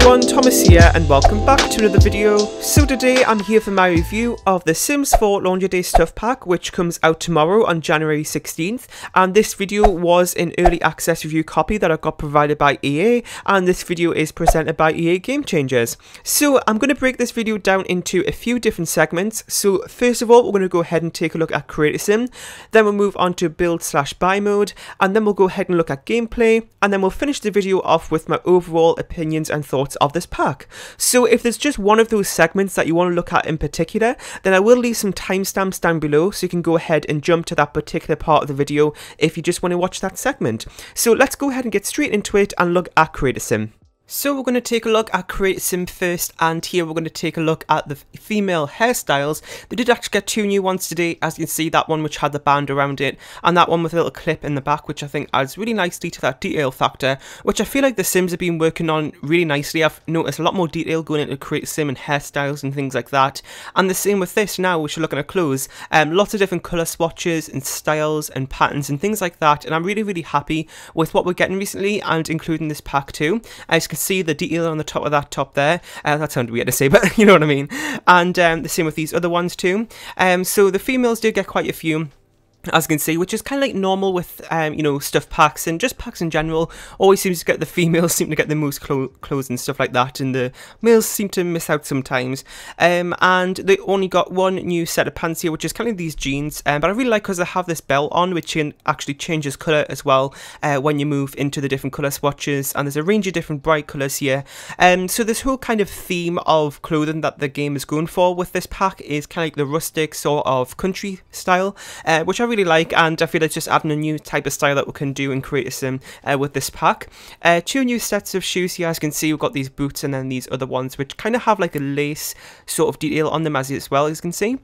everyone, Thomas here and welcome back to another video. So today I'm here for my review of the Sims 4 Launcher Day Stuff Pack, which comes out tomorrow on January 16th, and this video was an early access review copy that I got provided by EA, and this video is presented by EA Game Changers. So I'm going to break this video down into a few different segments. So first of all, we're going to go ahead and take a look at Create a Sim, then we'll move on to build/buy mode, and then we'll go ahead and look at gameplay, and then we'll finish the video off with my overall opinions and thoughts of this pack. So if there's just one of those segments that you want to look at in particular, then I will leave some timestamps down below so you can go ahead and jump to that particular part of the video if you just want to watch that segment. So let's go ahead and get straight into it and look at Create a Sim. So we're going to take a look at Create a Sim first, and here we're going to take a look at the female hairstyles. They did actually get two new ones today, as you can see, that one which had the band around it, and that one with a little clip in the back, which I think adds really nicely to that detail factor, which I feel like the Sims have been working on really nicely. I've noticed a lot more detail going into Create a Sim and hairstyles and things like that, and the same with this now, which we're looking at clothes. Lots of different colour swatches and styles and patterns and things like that, and I'm really happy with what we're getting recently, and including this pack too. As you can see, the detail on the top of that top there, that sounded weird to say, but you know what I mean. And the same with these other ones too. So the females do get quite a few, as you can see, which is kind of like normal with, you know, stuff packs and just packs in general. Always seems to get the females seem to get the most clothes and stuff like that, and the males seem to miss out sometimes. And they only got one new set of pants here, which is kind of these jeans. But I really like because they have this belt on, which can actually changes colour as well when you move into the different colour swatches. And there's a range of different bright colours here. So this whole kind of theme of clothing that the game is going for with this pack is kind of like the rustic sort of country style, which I really like, and I feel like just adding a new type of style that we can do and Create a Sim with this pack. Two new sets of shoes here, as you can see. We've got these boots and then these other ones which kind of have like a lace sort of detail on them as well, as you can see.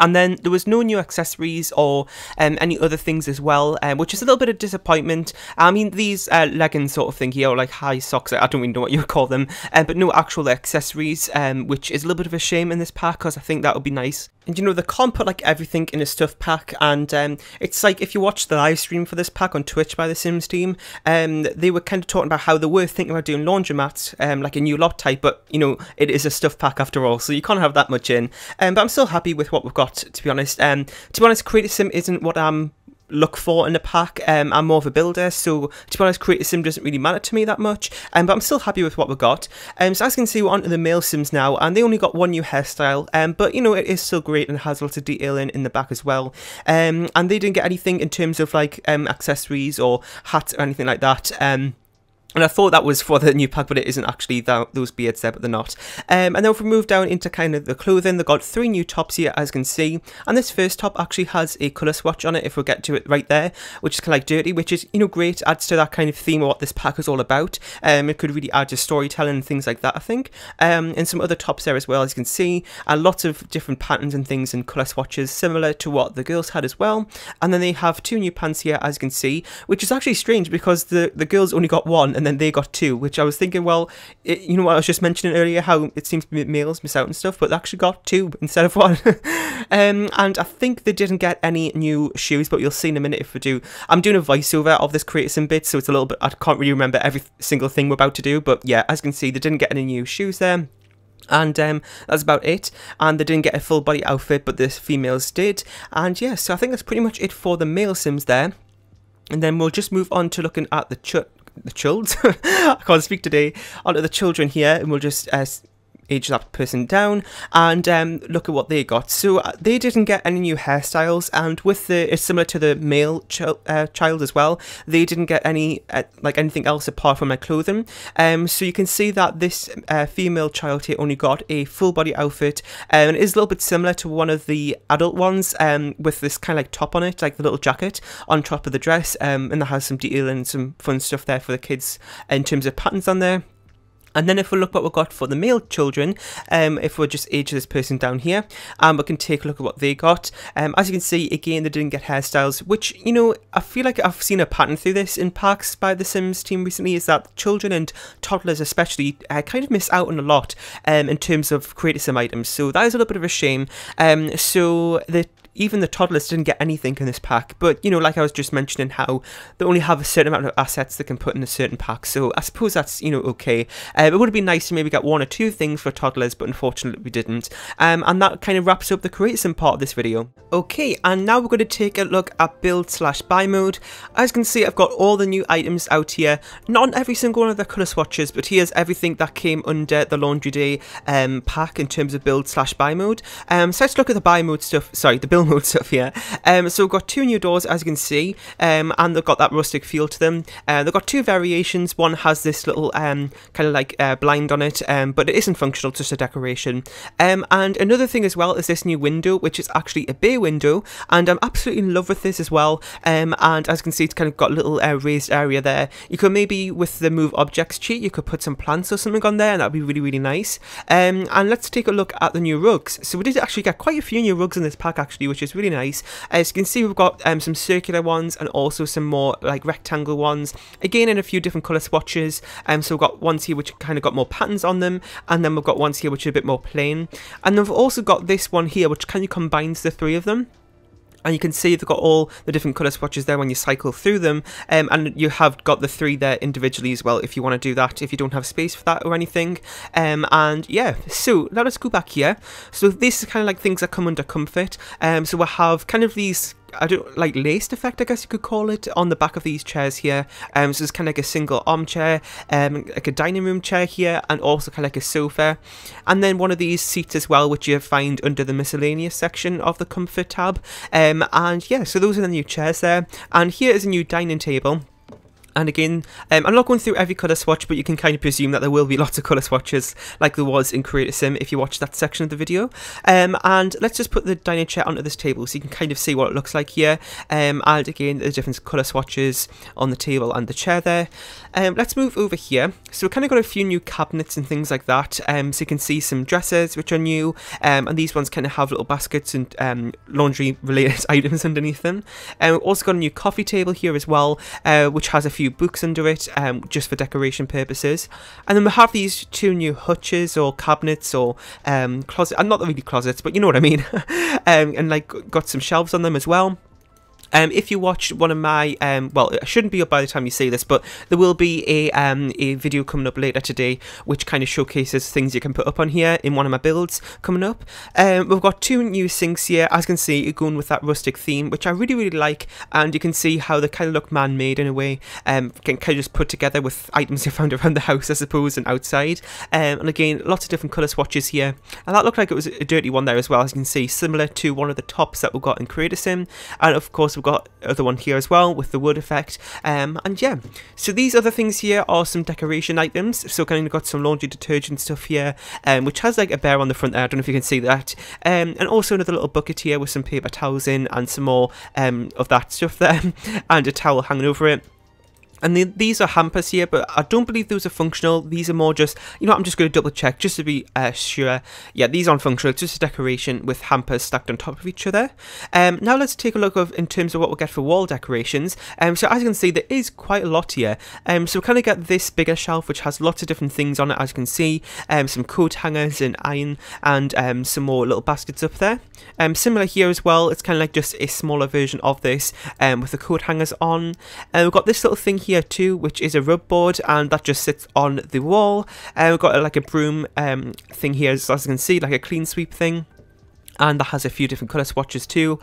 And then there was no new accessories or any other things as well, which is a little bit of disappointment. I mean, these leggings sort of thing here, or like high socks, I don't even know what you would call them, but no actual accessories, which is a little bit of a shame in this pack, because I think that would be nice. And you know, they can't put like everything in a stuff pack, and it's like if you watch the live stream for this pack on Twitch by the Sims team, they were kind of talking about how they were thinking about doing laundromats, like a new lot type, but you know, it is a stuff pack after all, so you can't have that much in. But I'm still happy with what we've got, to be honest. Create a Sim isn't what I'm look for in a pack. I'm more of a builder, so to be honest, Create a Sim doesn't really matter to me that much, but I'm still happy with what we've got. So as you can see, we're on to the male Sims now, and they only got one new hairstyle, but you know, it is still great and has lots of detail in the back as well. And they didn't get anything in terms of like accessories or hats or anything like that. And I thought that was for the new pack, but it isn't actually. Those beards there, but they're not. And then if we move down into kind of the clothing, they've got three new tops here, as you can see. And this first top actually has a colour swatch on it, if we get to it right there, which is kind of like dirty, which is, you know, great. Adds to that kind of theme of what this pack is all about. It could really add to storytelling and things like that, I think. And some other tops there as well, as you can see. And lots of different patterns and things and colour swatches, similar to what the girls had as well. And then they have two new pants here, as you can see, which is actually strange because the girls only got one, and then they got two, which I was thinking, well, you know what I was just mentioning earlier, how it seems males miss out and stuff, but they actually got two instead of one. And I think they didn't get any new shoes, but you'll see in a minute if we do. I'm doing a voiceover of this Create a Sim bit, so it's a little bit, I can't really remember every single thing we're about to do, but yeah, as you can see, they didn't get any new shoes there. And that's about it. And they didn't get a full body outfit, but the females did. And yeah, so I think that's pretty much it for the male Sims there. And then we'll just move on to looking at the childs. I can't speak today. Onto the children here, and we'll just age that person down and look at what they got. So they didn't get any new hairstyles, and with it's similar to the male child as well. They didn't get any like anything else apart from their clothing. So you can see that this female child here only got a full body outfit, and it is a little bit similar to one of the adult ones, with this kind of like top on it, like the little jacket on top of the dress, and that has some detail and some fun stuff there for the kids in terms of patterns on there. And then if we look what we've got for the male children, if we just age this person down here, we can take a look at what they got. As you can see, again, they didn't get hairstyles, which, you know, I feel like I've seen a pattern through this in packs by the Sims team recently, is that children and toddlers especially kind of miss out on a lot in terms of Create a Sim items. So that is a little bit of a shame. So the even the toddlers didn't get anything in this pack, but you know, like I was just mentioning, how they only have a certain amount of assets they can put in a certain pack, so I suppose that's, you know, okay. It would have been nice to maybe get 1 or 2 things for toddlers, but unfortunately we didn't. And that kind of wraps up the create sim part of this video. Okay, and now we're going to take a look at build/buy mode. As you can see, I've got all the new items out here. Not on every single one of the colour swatches, but here's everything that came under the Laundry Day pack in terms of build/buy mode. So let's look at the buy mode stuff, sorry, the build mode stuff here. So we've got 2 new doors, as you can see, and they've got that rustic feel to them. They've got 2 variations. One has this little kind of like blind on it, but it isn't functional, just a decoration. And another thing as well is this new window, which is actually a bay window, and I'm absolutely in love with this as well. And as you can see, it's kind of got a little raised area there. You could maybe, with the move objects cheat, you could put some plants or something on there, and that'd be really, really nice. And let's take a look at the new rugs. So we did actually get quite a few new rugs in this pack actually, which is really nice. As you can see, we've got some circular ones and also some more like rectangle ones, again in a few different colour swatches. So we've got ones here which kind of got more patterns on them, and then we've got ones here which are a bit more plain, and then we've also got this one here which kind of combines the 3 of them. And you can see they've got all the different colour swatches there when you cycle through them, and you have got the 3 there individually as well if you want to do that, if you don't have space for that or anything. And yeah, so now let's go back here. So this is kind of like things that come under comfort. So we have kind of these, I don't like laced effect, I guess you could call it, on the back of these chairs here. So it's kind of like a single armchair, like a dining room chair here, and also kind of like a sofa. And then one of these seats as well, which you find under the miscellaneous section of the comfort tab. And yeah, so those are the new chairs there. And here is a new dining table. And again, I'm not going through every colour swatch, but you can kind of presume that there will be lots of colour swatches like there was in Create a Sim if you watch that section of the video. And let's just put the dining chair onto this table so you can kind of see what it looks like here. And again, the different colour swatches on the table and the chair there. Let's move over here. So we've kind of got a few new cabinets and things like that. So you can see some dressers which are new, and these ones kind of have little baskets and laundry related items underneath them. We've also got a new coffee table here as well, which has a few books under it, just for decoration purposes. And then we have these 2 new hutches or cabinets or closet, and not really closets, but you know what I mean. And like got some shelves on them as well. If you watched one of my, well, it shouldn't be up by the time you see this, but there will be a video coming up later today which kind of showcases things you can put up on here in one of my builds coming up. We've got 2 new sinks here, as you can see, going with that rustic theme, which I really, really like, and you can see how they kind of look man-made in a way, can kind of just put together with items you found around the house, I suppose, and outside. And again, lots of different colour swatches here, and that looked like it was a dirty one there as well, as you can see, similar to one of the tops that we got in Create a Sim. And of course, we've got other one here as well with the wood effect. And yeah, so these other things here are some decoration items. So kind of got some laundry detergent stuff here, which has like a bear on the front there, I don't know if you can see that. And also another little bucket here with some paper towels in and some more of that stuff there, and a towel hanging over it. And these are hampers here, but I don't believe those are functional. These are more just, you know what, I'm just going to double check just to be sure. Yeah, these aren't functional, it's just a decoration with hampers stacked on top of each other. Now let's take a look in terms of what we'll get for wall decorations. So as you can see, there is quite a lot here. So we kind of get this bigger shelf which has lots of different things on it, as you can see. Some coat hangers and iron, and some more little baskets up there. Similar here as well, it's kind of like just a smaller version of this, with the coat hangers on. We've got this little thing here too, which is a rub board, and that just sits on the wall. We've got like a broom thing here, as you can see, like a clean sweep thing. And that has a few different colour swatches too,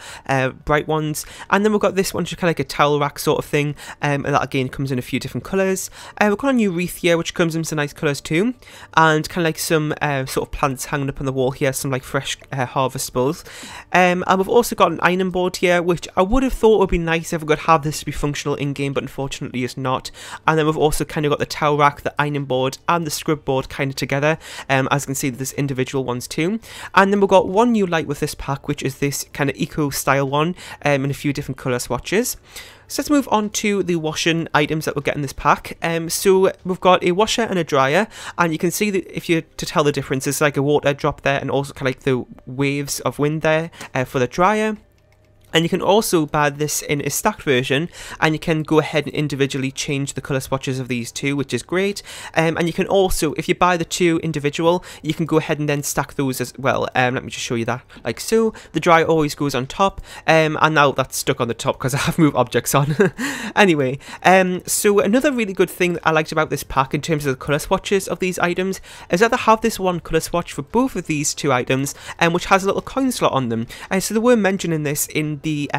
bright ones. And then we've got this one, which is kind of like a towel rack sort of thing, and that again comes in a few different colours. We've got a new wreath here, which comes in some nice colours too, and kind of like some sort of plants hanging up on the wall here, some like fresh harvestables. And we've also got an ironing board here, which I would have thought would be nice if we could have this to be functional in game, but unfortunately it's not. And then we've also kind of got the towel rack, the ironing board, and the scrub board kind of together. As you can see, there's individual ones too. And then we've got one new light with this pack, which is this kind of eco style one, in a few different colour swatches. So let's move on to the washing items that we'll get in this pack. So we've got a washer and a dryer, and you can see that if you're to tell the difference, it's like a water drop there, and also kind of like the waves of wind there for the dryer. And you can also buy this in a stacked version, and you can go ahead and individually change the colour swatches of these two, which is great. And you can also, if you buy the two individual, you can go ahead and then stack those as well. Let me just show you that, like so. The dry always goes on top, and now that's stuck on the top because I have moved objects on. Anyway, so another really good thing that I liked about this pack in terms of the colour swatches of these items is that they have this one colour swatch for both of these two items, which has a little coin slot on them. So they were mentioning this in the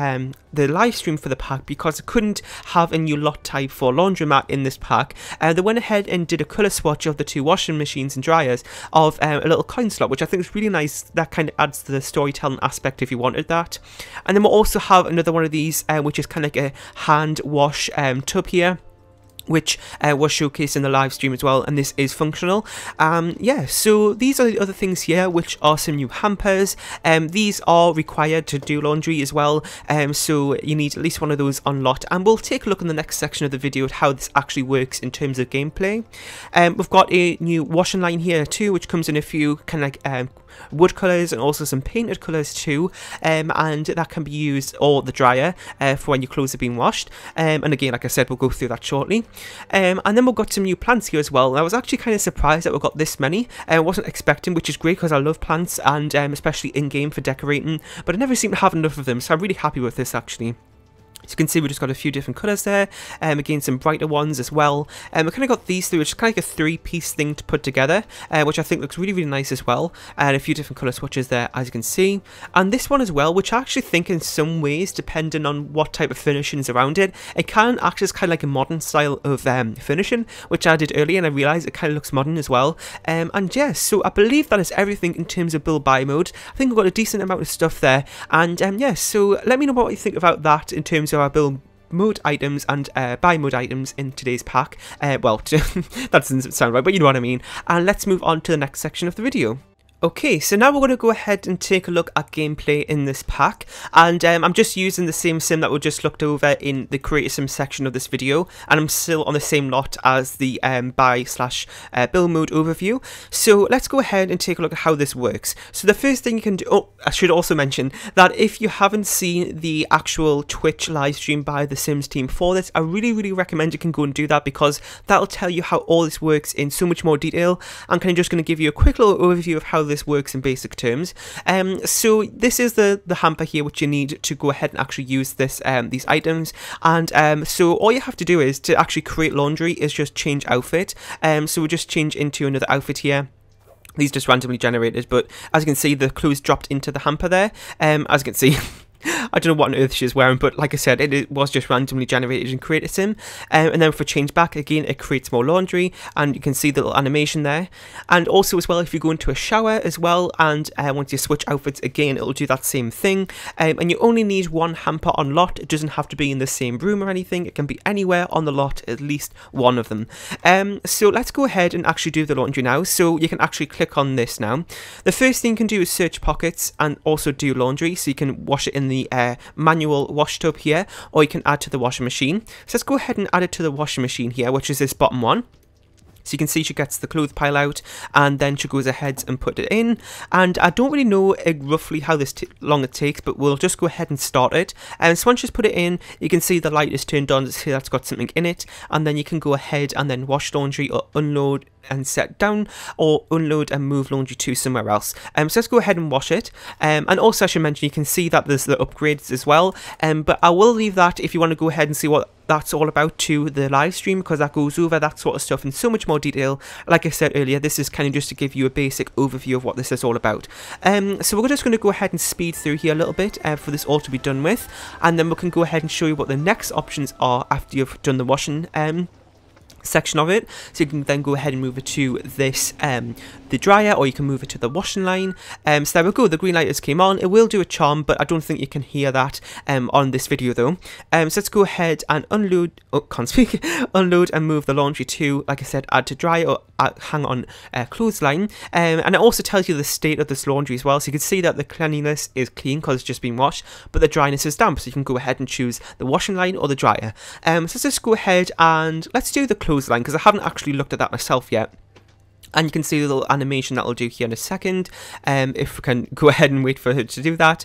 live stream for the pack because they couldn't have a new lot type for laundromat in this pack. They went ahead and did a colour swatch of the two washing machines and dryers of a little coin slot, which I think is really nice. That kind of adds to the storytelling aspect if you wanted that. And then we'll also have another one of these, which is kind of like a hand wash tub here, which was showcased in the live stream as well, and this is functional. Yeah, so these are the other things here, which are some new hampers. These are required to do laundry as well, so you need at least one of those on lot, and we'll take a look in the next section of the video at how this actually works in terms of gameplay. We've got a new washing line here too, which comes in a few kind of like wood colours and also some painted colours too, and that can be used, or the dryer, for when your clothes are being washed. And again, like I said, we'll go through that shortly. And then we've got some new plants here as well. I was actually kind of surprised that we got this many. I wasn't expecting, which is great because I love plants, and especially in game for decorating, but I never seem to have enough of them, so I'm really happy with this actually. So you can see we just got a few different colours there, again some brighter ones as well. We kind of got these three, which is kind of like a three-piece thing to put together, which I think looks really, really nice as well. And a few different colour swatches there, as you can see. And this one as well, which I actually think in some ways, depending on what type of finishing is around it, it can act as kind of like a modern style of finishing, which I did earlier, and I realised it kind of looks modern as well. And yes, so I believe that is everything in terms of build buy mode. I think we've got a decent amount of stuff there. And yes, so let me know what you think about that in terms of our build mode items and buy mode items in today's pack. Well, that doesn't sound right, but you know what I mean. And let's move on to the next section of the video. Okay, so now we're going to go ahead and take a look at gameplay in this pack, and I'm just using the same sim that we just looked over in the creator sim section of this video, and I'm still on the same lot as the buy/build mode overview. So let's go ahead and take a look at how this works. So the first thing you can do, oh, I should also mention that if you haven't seen the actual Twitch live stream by the Sims team for this, I really recommend you can go and do that, because that'll tell you how all this works in so much more detail. I'm kind of just going to give you a quick little overview of how this works in basic terms. So this is the hamper here, which you need to go ahead and actually use this these items. And so all you have to do is to actually create laundry is just change outfit. So we'll just change into another outfit here. These just randomly generated, but as you can see, the clothes dropped into the hamper there. As you can see, I don't know what on earth she's wearing, but like I said, it was just randomly generated in Creator Sim. And then for change back, again, it creates more laundry, and you can see the little animation there. And also as well, if you go into a shower as well, and once you switch outfits again, it'll do that same thing. And you only need one hamper on lot. It doesn't have to be in the same room or anything. It can be anywhere on the lot, at least one of them. So let's go ahead and actually do the laundry now. So you can actually click on this now. The first thing you can do is search pockets and also do laundry, so you can wash it in the manual wash tub here, or you can add to the washing machine. So let's go ahead and add it to the washing machine here, which is this bottom one. So you can see she gets the clothes pile out, and then she goes ahead and put it in. And I don't really know roughly how long it takes, but we'll just go ahead and start it. And so once she's put it in, you can see the light is turned on to see that's got something in it. And then you can go ahead and then wash laundry, or unload and set down, or unload and move laundry to somewhere else. So let's go ahead and wash it. And also I should mention, you can see that there's the upgrades as well. But I will leave that if you want to go ahead and see what that's all about to the live stream, because that goes over that sort of stuff in so much more detail. Like I said earlier, this is kind of just to give you a basic overview of what this is all about. So we're just going to go ahead and speed through here a little bit for this all to be done with, and then we can go ahead and show you what the next options are after you've done the washing section of it. So you can then go ahead and move it to this the dryer, or you can move it to the washing line. So there we go, the green light just came on. It will do a charm, but I don't think you can hear that on this video though. So let's go ahead and unload, unload and move the laundry to, like I said, add to dry, or hang on clothesline. And it also tells you the state of this laundry as well, so you can see that the cleanliness is clean because it's just been washed, but the dryness is damp, so you can go ahead and choose the washing line or the dryer. So let's just go ahead and let's do the clothesline, because I haven't actually looked at that myself yet. And you can see the little animation that I'll do here in a second, if we can go ahead and wait for her to do that.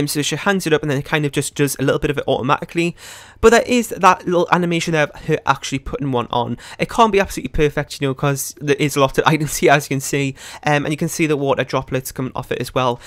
So she hands it up and then it kind of just does a little bit of it automatically. But there is that little animation there of her actually putting one on. It can't be absolutely perfect, you know, because there is a lot of items here, as you can see. And you can see the water droplets coming off it as well,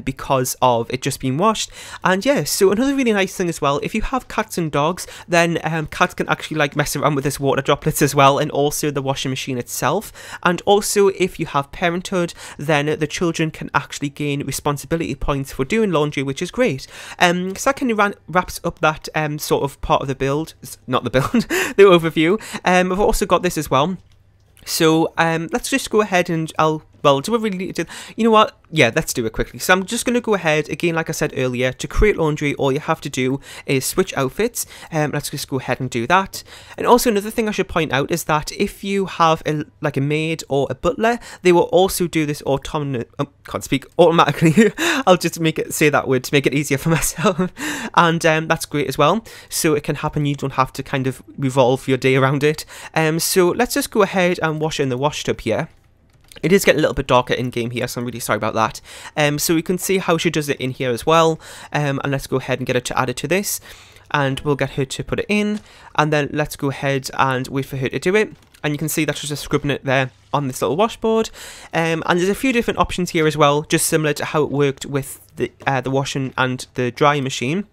because of it just being washed. And yeah, so another really nice thing as well, if you have cats and dogs, then cats can actually like mess around with this water droplets as well, and also the washing machine itself. And also, if you have parenthood, then the children can actually gain responsibility points for doing laundry, which is great. So that kind of wraps up that sort of part of the build, not the build, the overview. I've also got this as well. So let's just go ahead and do we really need to, you know what, yeah, let's do it quickly. So I'm just going to go ahead, again, like I said earlier, to create laundry, all you have to do is switch outfits. Let's just go ahead and do that. And also another thing I should point out is that if you have a maid or a butler, they will also do this automatically. I'll just say that word to make it easier for myself. And that's great as well. So it can happen, you don't have to kind of revolve your day around it. So let's just go ahead and wash it in the wash tub here. It is getting a little bit darker in game here, so I'm really sorry about that. So we can see how she does it in here as well. And let's go ahead and get her to add it to this. And we'll get her to put it in. And then let's go ahead and wait for her to do it. And you can see that she's just scrubbing it there on this little washboard. And there's a few different options here as well, just similar to how it worked with the washing and the drying machine.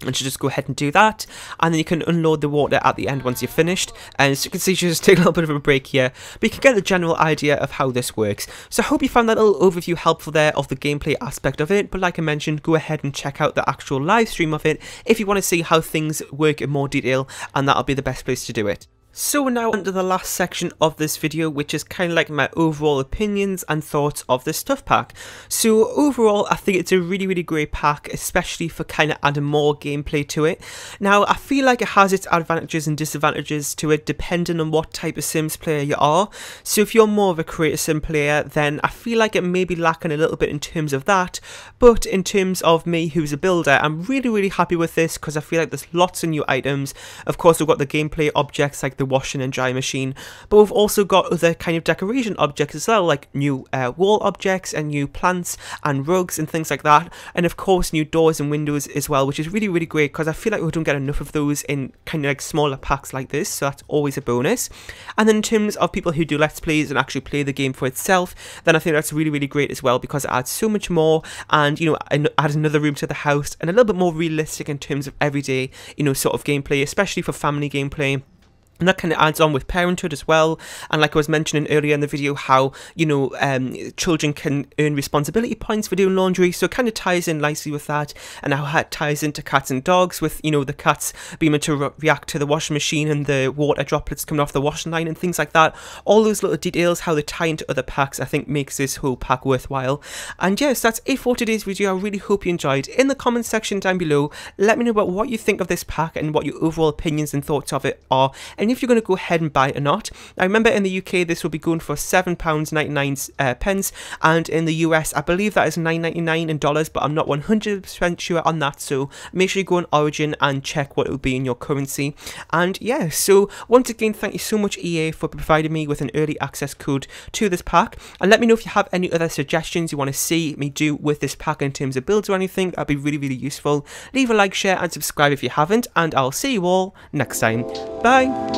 And she'll just go ahead and do that, and then you can unload the water at the end once you're finished. And as you can see, she'll just take a little bit of a break here, but you can get the general idea of how this works. So I hope you found that little overview helpful there of the gameplay aspect of it. But like I mentioned, go ahead and check out the actual live stream of it if you want to see how things work in more detail, and that'll be the best place to do it. So we're now onto the last section of this video, which is kind of like my overall opinions and thoughts of the stuff pack. So overall, I think it's a really, really great pack, especially for kind of adding more gameplay to it. Now, I feel like it has its advantages and disadvantages to it, depending on what type of Sims player you are. So if you're more of a creative Sim player, then I feel like it may be lacking a little bit in terms of that. But in terms of me, who's a builder, I'm really, really happy with this, because I feel like there's lots of new items. Of course, we've got the gameplay objects like the washing and dry machine, but we've also got other kind of decoration objects as well, like new wall objects and new plants and rugs and things like that, and of course new doors and windows as well, which is really, really great, because I feel like we don't get enough of those in kind of like smaller packs like this, so that's always a bonus. And then in terms of people who do let's plays and actually play the game for itself, then I think that's really, really great as well, because it adds so much more, and you know, adds another room to the house, and a little bit more realistic in terms of everyday, you know, sort of gameplay, especially for family gameplay. And that kind of adds on with parenthood as well. And like I was mentioning earlier in the video, how, you know, children can earn responsibility points for doing laundry. So it kind of ties in nicely with that. And how it ties into cats and dogs with, you know, the cats being able to react to the washing machine and the water droplets coming off the washing line and things like that. All those little details, how they tie into other packs, I think makes this whole pack worthwhile. And yes, that's it for today's video. I really hope you enjoyed. In the comment section down below, let me know about what you think of this pack and what your overall opinions and thoughts of it are. And if you're going to go ahead and buy it or not. I remember in the UK this will be going for £7.99, and in the US I believe that is $9.99 in dollars, but I'm not 100% sure on that, so make sure you go on Origin and check what it will be in your currency. And yeah, so once again, thank you so much EA for providing me with an early access code to this pack, and let me know if you have any other suggestions you want to see me do with this pack in terms of builds or anything. That'd be really, really useful. Leave a like, share and subscribe if you haven't, and I'll see you all next time. Bye!